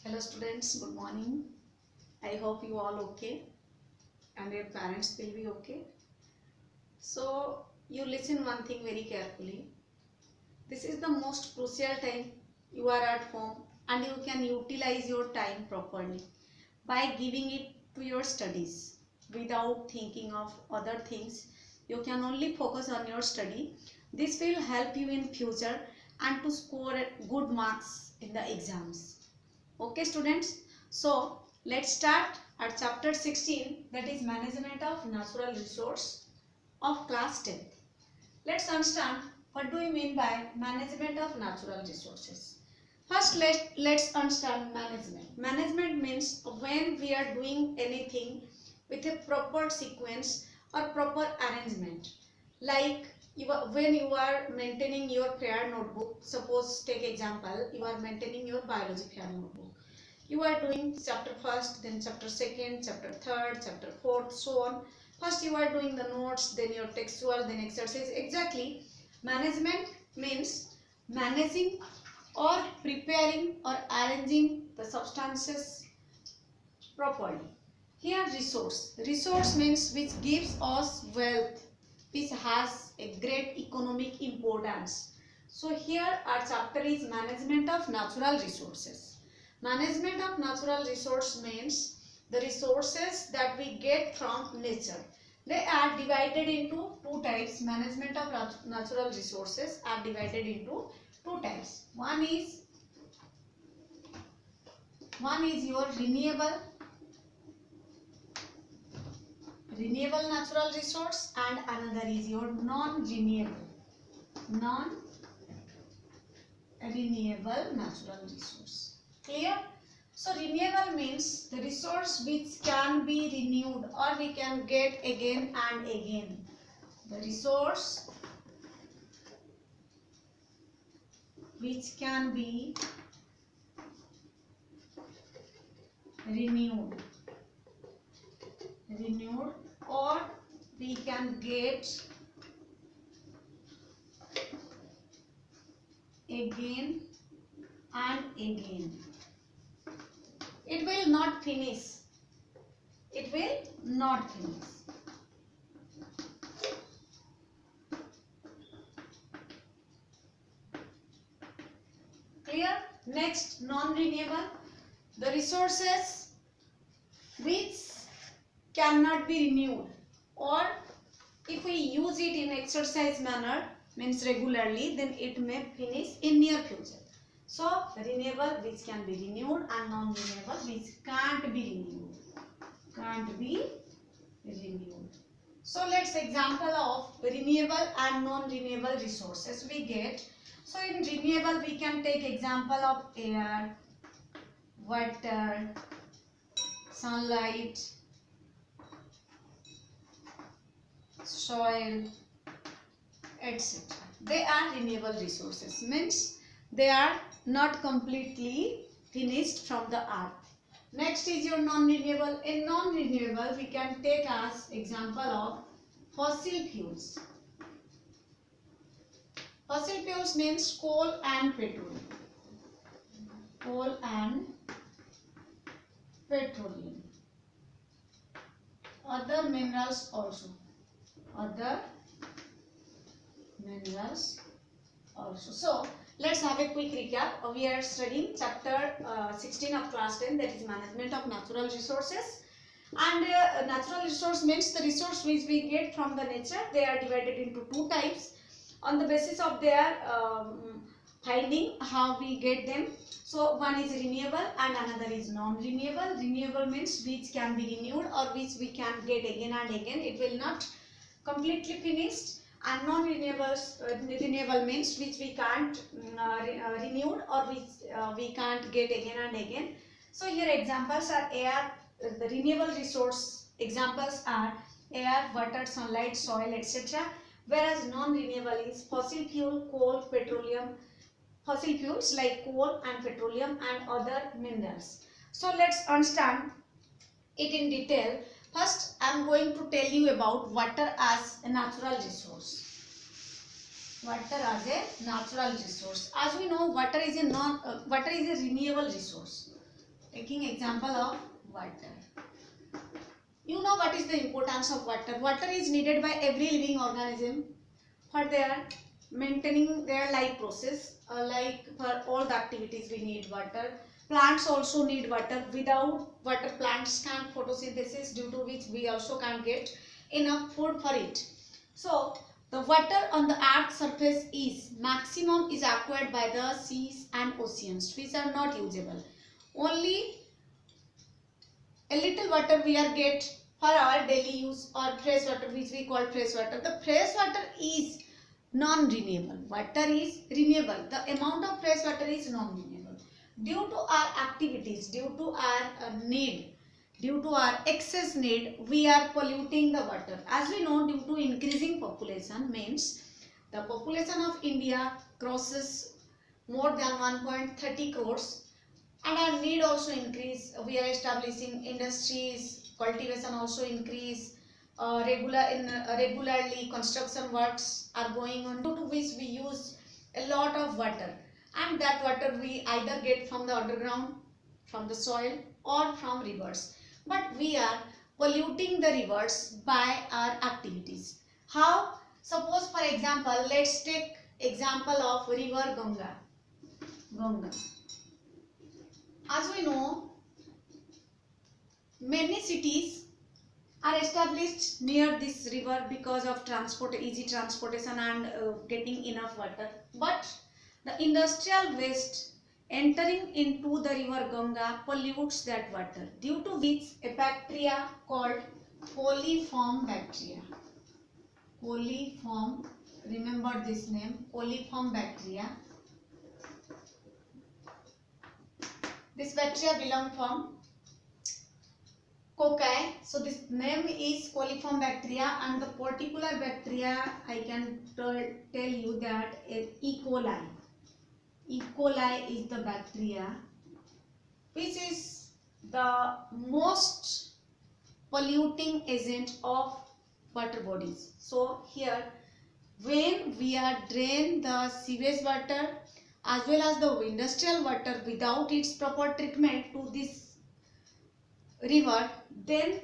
Hello students, good morning. I hope you all okay and your parents will be okay. So you listen one thing very carefully. This is the most crucial time you are at home and you can utilize your time properly by giving it to your studies without thinking of other things. You can only focus on your study. This will help you in future and to score good marks in the exams. Okay students, so let's start at chapter 16, that is management of natural resource of class 10th. Let's understand what do we mean by management of natural resources. First let's understand management. Management means when we are doing anything with a proper sequence or proper arrangement. Like when you are maintaining your prayer notebook, suppose take example, you are maintaining your biology prayer notebook. You are doing chapter first, then chapter second, chapter third, chapter fourth, so on. First you are doing the notes, then your textual, then exercise. Exactly, management means managing or preparing or arranging the substances properly. Here resource means which gives us wealth, which has a great economic importance. So here our chapter is management of natural resources. Management of natural resource means the resources that we get from nature. They are divided into two types. Management of natural resources are divided into two types. One is your renewable natural resource and another is your non-renewable natural resource. Clear? So renewable means the resource which can be renewed or we can get again and again. The resource which can be renewed or we can get again and again. It will not finish. Clear? Next, non-renewable. The resources which cannot be renewed, or if we use it in exercise manner, means regularly, then it may finish in near future. So renewable which can be renewed and non-renewable which can't be renewed. So let's example of renewable and non-renewable resources we get. So in renewable we can take example of air, water, sunlight, soil, etc. They are renewable resources, means they are not completely finished from the earth. Next is your non-renewable. In non-renewable we can take as example of fossil fuels. Fossil fuels means coal and petroleum. Other minerals also. So let's have a quick recap. We are studying chapter 16 of class 10, that is management of natural resources. And natural resource means the resource which we get from the nature. They are divided into two types on the basis of their finding how we get them. So one is renewable and another is non-renewable. Renewable means which can be renewed or which we can get again and again. It will not completely finished. And renewable means which we can't renewed or which we can't get again and again. So here examples are air. The renewable resource examples are air, water, sunlight, soil, etc. Whereas non-renewable is fossil fuel, coal, petroleum, fossil fuels like coal and petroleum and other minerals. So let's understand it in detail. First, I am going to tell you about water as a natural resource. As we know, water is a renewable resource. Taking example of water. You know what is the importance of water. Water is needed by every living organism for their maintaining their life process. Like for all the activities we need water. Plants also need water. Without water, plants can't photosynthesis, due to which we also can't get enough food for it. So the water on the earth's surface is maximum is acquired by the seas and oceans, which are not usable. Only a little water we are get for our daily use, or fresh water, which we call fresh water. The fresh water is non-renewable. Water is renewable. The amount of fresh water is non-renewable. Due to our activities, due to our need, due to our excess need, we are polluting the water. As we know, due to increasing population, means the population of India crosses more than 1.30 crores, and our need also increase. We are establishing industries, cultivation also increase. Regularly construction works are going on, due to which we use a lot of water, and that water we either get from the underground, from the soil, or from rivers. But we are polluting the rivers by our activities. How? Suppose for example, let's take example of river Ganga. As we know, many cities are established near this river because of easy transportation and getting enough water. But the industrial waste entering into the river Ganga pollutes that water, due to which a bacteria called coliform bacteria. Coliform, remember this name, coliform bacteria. This bacteria belong from cocci. So this name is coliform bacteria, and the particular bacteria I can tell you that is E. coli. E. coli is the bacteria which is the most polluting agent of water bodies. So here, when we are drain the sewage water as well as the industrial water without its proper treatment to this river, then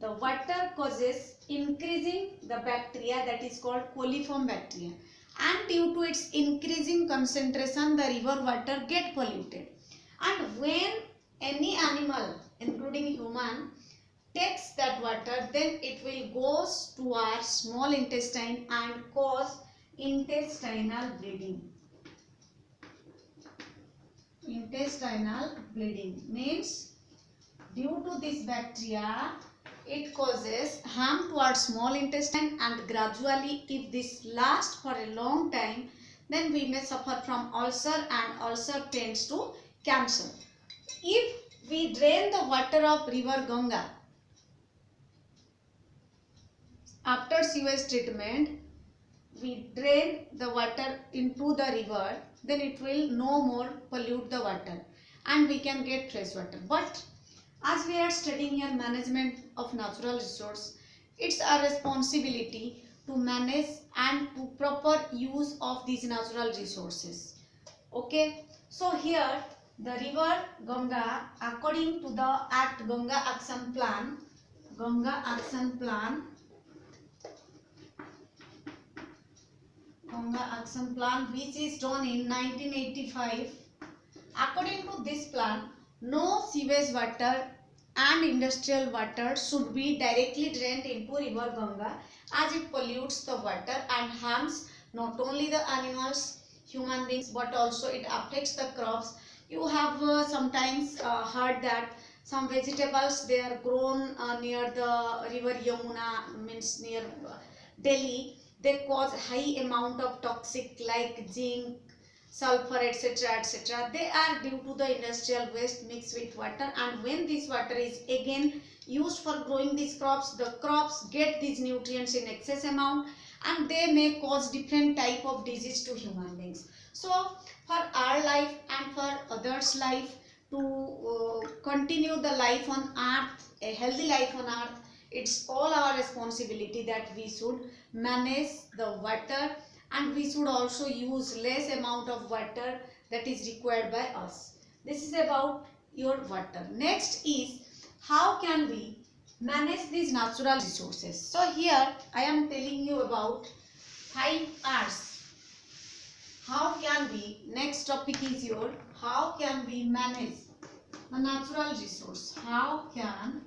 the water causes increasing the bacteria that is called coliform bacteria, and due to its increasing concentration the river water get polluted. And when any animal including human takes that water, then it will goes to our small intestine and cause intestinal bleeding. Intestinal bleeding means due to this bacteria it causes harm to our small intestine, and gradually if this lasts for a long time, then we may suffer from ulcer, and ulcer tends to cancer. If we drain the water of river Ganga after sewage treatment, we drain the water into the river, then it will no more pollute the water and we can get fresh water. But as we are studying here management of natural resource, it's our responsibility to manage and to proper use of these natural resources. Okay, so here the river Ganga, according to the Act Ganga Action Plan, which is done in 1985. According to this plan, no sewage water and industrial water should be directly drained into river Ganga, as it pollutes the water and harms not only the animals, human beings, but also it affects the crops. You have sometimes heard that some vegetables, they are grown near the river Yamuna, means near Delhi. They cause high amount of toxic like zinc, sulfur, etc., etc. They are due to the industrial waste mixed with water, and when this water is again used for growing these crops, the crops get these nutrients in excess amount and they may cause different type of disease to human beings. So for our life and for others' life, to continue the life on earth, a healthy life on earth, it's all our responsibility that we should manage the water, and we should also use less amount of water that is required by us. This is about your water. Next is how can we manage these natural resources. So here I am telling you about 5 R's. How can we, next topic is your how can we manage the natural resource. How can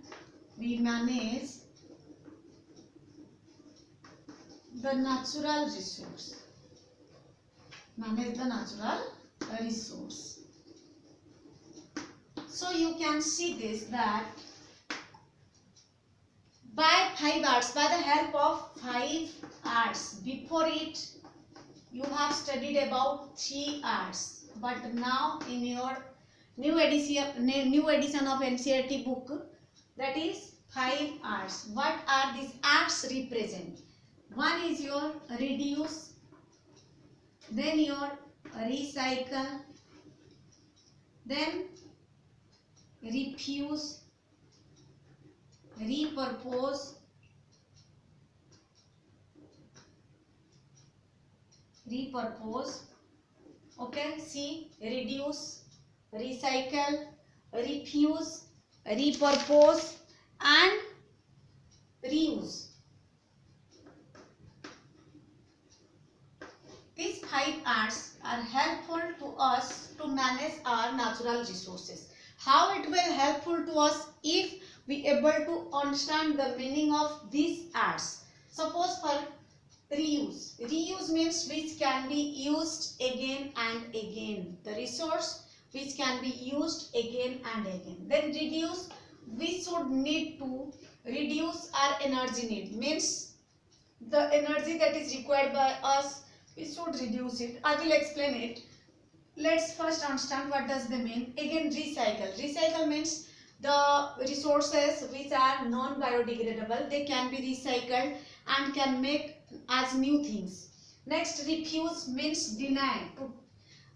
we manage the natural resource. Manage the natural resource. So you can see this that by 5 R's, by the help of 5 R's, before it you have studied about 3 R's, but now in your new edition of NCERT book, that is 5 R's. What are these R's represent? One is your reduce, then your recycle, then refuse, repurpose, okay, see, reduce, recycle, refuse, repurpose and reuse. These 5 R's are helpful to us to manage our natural resources. How it will helpful to us if we able to understand the meaning of these R's. Suppose for reuse. Reuse means which can be used again and again. The resource which can be used again and again. Then reduce, we should need to reduce our energy need. Means the energy that is required by us, we should reduce it. I will explain it. Let's first understand what does they mean. Again, recycle. Recycle means the resources which are non-biodegradable, they can be recycled and can make as new things. Next, refuse means deny.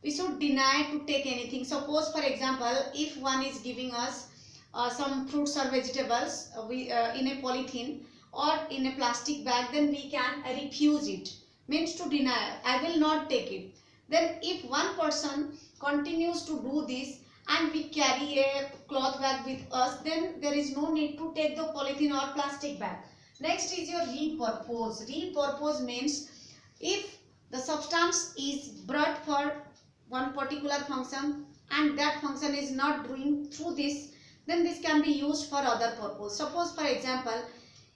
We should deny to take anything. Suppose for example, if one is giving us some fruits or vegetables in a polythene or in a plastic bag, then we can refuse it. Means to deny, I will not take it. Then if one person continues to do this and we carry a cloth bag with us, then there is no need to take the polythene or plastic bag. Next is your repurpose. Repurpose means if the substance is brought for one particular function and that function is not doing through this, then this can be used for other purpose. Suppose for example,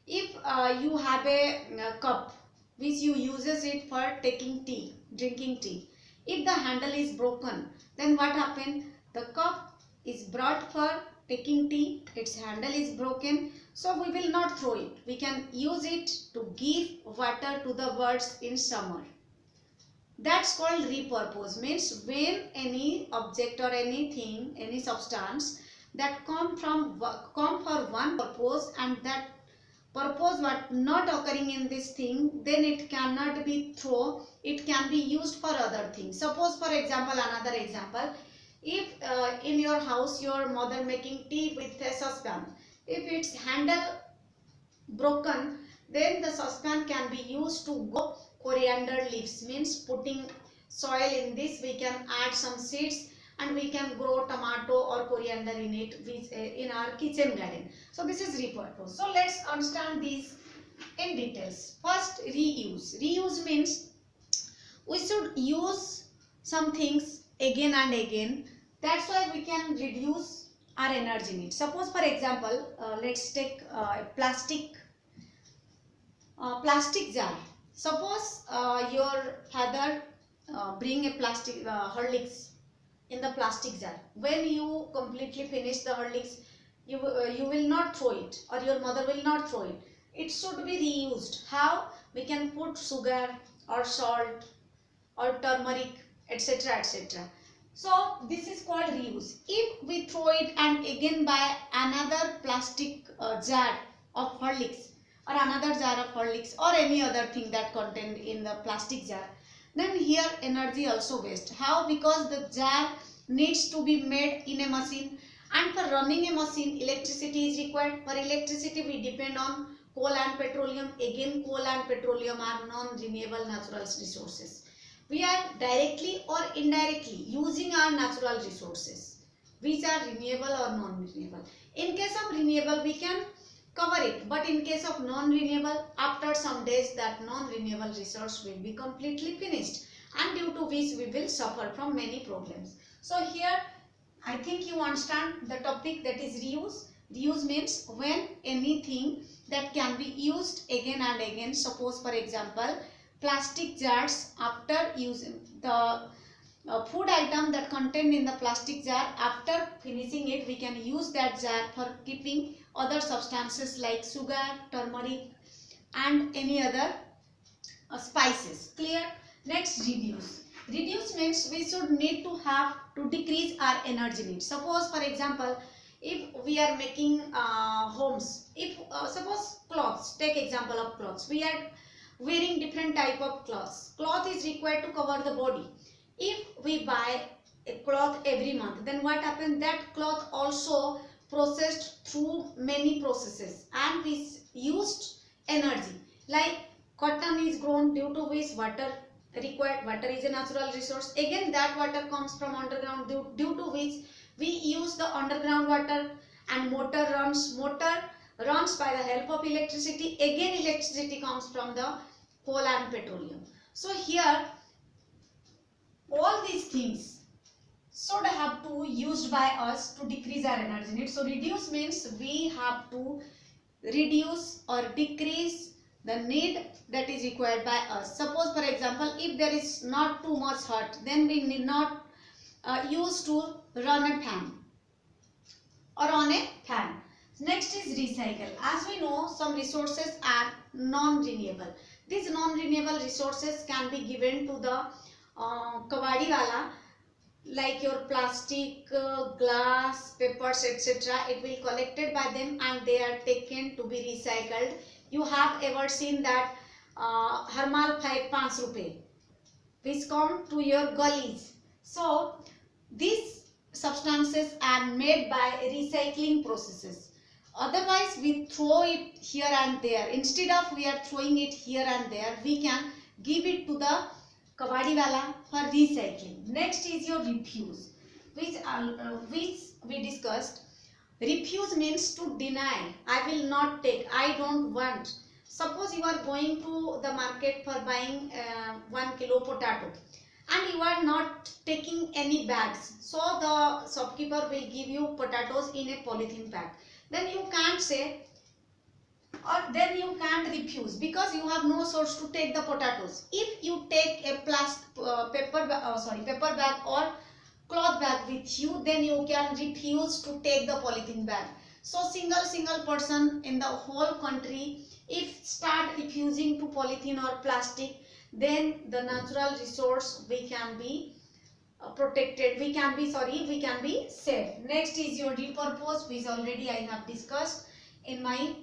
if you have a cup which you uses it for taking tea, drinking tea. If the handle is broken, then what happen? The cup is brought for taking tea, its handle is broken, so we will not throw it. We can use it to give water to the birds in summer. That's called repurpose. Means when any object or anything, any substance that come for one purpose and that purpose what not occurring in this thing, then it cannot be thrown, it can be used for other things. Suppose for example, another example, if in your house your mother making tea with a saucepan, if its handle broken, then the saucepan can be used to grow coriander leaves. Means putting soil in this, we can add some seeds and we can grow tomato or coriander in it in our kitchen garden. So this is repurpose. So let's understand these in details. First, reuse. Reuse means we should use some things again and again. That's why we can reduce our energy need. Suppose for example, let's take a plastic jar. Suppose your father bring a plastic Horlicks in the plastic jar. When you completely finish the Horlicks, you will not throw it, or your mother will not throw it. It should be reused. How? We can put sugar or salt or turmeric, etc., etc. So this is called reuse. If we throw it and again buy another plastic jar of Horlicks or another jar of Horlicks or any other thing that contained in the plastic jar, then here energy also waste. How? Because the jar needs to be made in a machine, and for running a machine electricity is required. For electricity we depend on coal and petroleum. Again, coal and petroleum are non-renewable natural resources. We are directly or indirectly using our natural resources. which are renewable or non-renewable. In case of renewable, we can cover it, but in case of non-renewable, after some days that non-renewable resource will be completely finished, and due to which we will suffer from many problems. So here I think you understand the topic, that is reuse. Reuse means when anything that can be used again and again. Suppose for example, plastic jars, after using the food item that contained in the plastic jar, after finishing it we can use that jar for keeping other substances like sugar, turmeric and any other spices. Clear? Next, reduce. Reduce means we should need to have to decrease our energy needs. Suppose for example, if we are making homes, if suppose clothes, take example of clothes, we are wearing different type of clothes. Cloth is required to cover the body. If we buy a cloth every month, then what happens, that cloth also processed through many processes and we used energy. Like cotton is grown, due to which water required. Water is a natural resource. Again that water comes from underground, due to which we use the underground water, and motor runs by the help of electricity. Again electricity comes from the coal and petroleum. So here all these things should have to used by us to decrease our energy need. So reduce means we have to reduce or decrease the need that is required by us. Suppose for example, if there is not too much hot, then we need not use to run a fan or on a fan. Next is recycle. As we know, some resources are non-renewable. These non-renewable resources can be given to the kabadi wala, like your plastic, glass, papers, etc. It will collected by them and they are taken to be recycled. You have ever seen that Harmal 5 rupees which come to your gullies. So these substances are made by recycling processes. Otherwise we throw it here and there. Instead of we are throwing it here and there, we can give it to the kabadi wala for recycling. Next is your refuse, which we discussed. Refuse means to deny. I will not take, I don't want. Suppose you are going to the market for buying 1 kilo potato and you are not taking any bags. So the shopkeeper will give you potatoes in a polythene bag. Then you can't say, or then you can't refuse, because you have no source to take the potatoes. If you take a paper bag or cloth bag with you, then you can refuse to take the polythene bag. So single person in the whole country, if start refusing to polythene or plastic, then the natural resource we can be protected, we can be safe. Next is your repurpose, which already I have discussed in my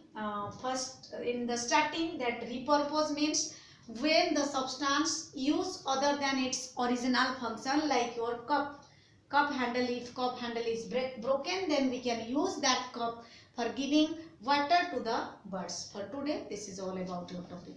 in the starting, that repurpose means when the substance used other than its original function, like your cup handle. If cup handle is broken, then we can use that cup for giving water to the birds. For today, this is all about your topic.